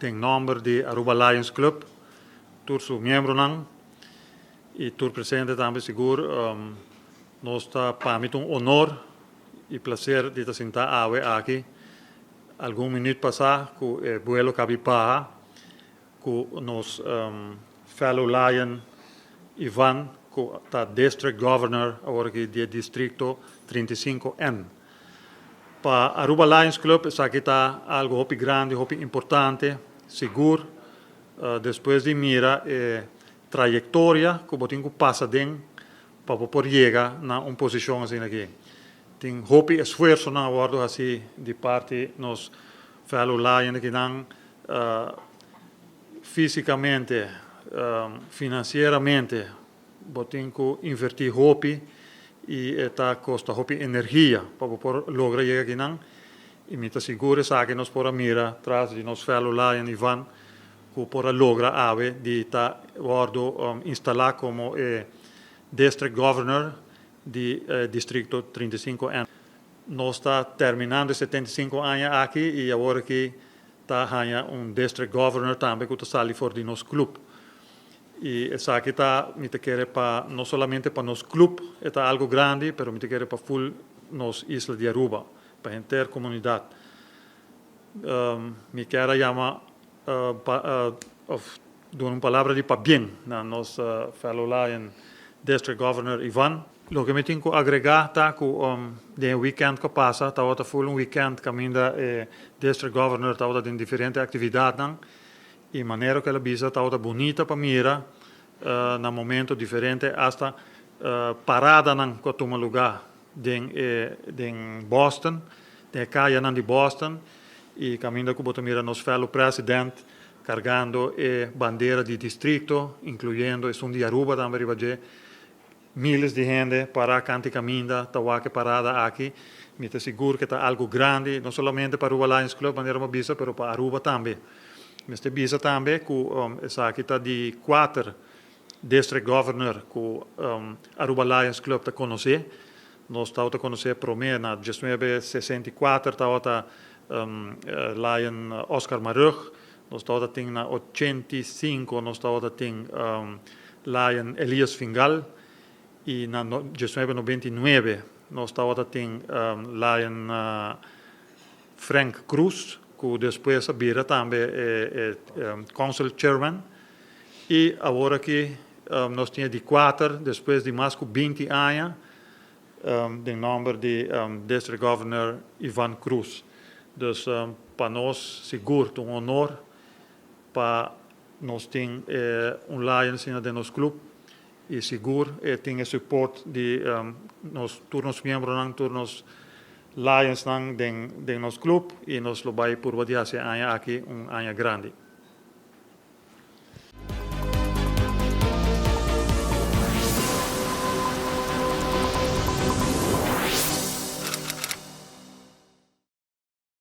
tem nombre de Aruba Lions Club, tur su miembro nang, e tur presidente também seguro, nós está para mim um honor e prazer de estar sentado aqui, algum minuto passar com o Buelo Cabipaha, com nos fellow Lion Ivan, com o District Governor agora que do Distrito 35N. Para Aruba Lions Club, isso aqui está algo muito grande, muito importante, seguro, depois de mira trajetória que botinho passa dentro para poder chegar na uma posição assim aqui. Tem muito esforço na bordo assim de parte nos fellow Lions que dan fisicamente, financeiramente, botinho invertir muito e está costa muito energia para poder lograr chegar aqui nan. E me está seguro que nós podemos mirar atrás de nos fellow Lions Ivan que para lograr ave de estar bordo instalar como District Governor de Distrito 35N. Nós está terminando 75 anos aqui e agora que está District Governor também que está ali fora de nosso clube. E essa aqui está, me quer para não somente para nosso clube, é algo grande, mas me quer para full nos isla de Aruba, para a inteira comunidade. Me quer chamar dar uma palavra de para bem na nossa fellow Lion District Governor Ivan. Lo que me tenho que agregar tá que de weekend que passa, tá outra full weekend caminho District Governor tá outra em diferentes atividades e maneira que ela bisa tá outra bonita para mira na momento diferente hasta parada nan que toma lugar em Boston, de caia nan de Boston e caminho que bota mira nos fellow president cargando bandeira de distrito, incluyendo un de Aruba também ribaje miles de gente para canti caminda, tawa que parada aqui, me te seguro que está algo grande, não somente para Aruba Lions Club, maneira uma bisa, mas para Aruba também. Mas te bisa também que essa aqui está de 4 District Governor que Aruba Lions Club está conhecer, nós estamos a conhecer por mim na 1964 está Lion Oscar Marug, nós estamos a na 85 nós estamos a Lion Elias Fingal e na 1999 nós estamos a Lion Frank Cruz, que depois vira também Council Chairman, e agora que nós temos de 4, depois de mais de 20 anos, de nome de District Governor Ivan Cruz. Dus para nós, seguro, um honor para nós ter Lion de nosso clube e seguro tem suporte de nos membros nos Lions de nosso clube e nós lo vai por vadiar aqui ano grande.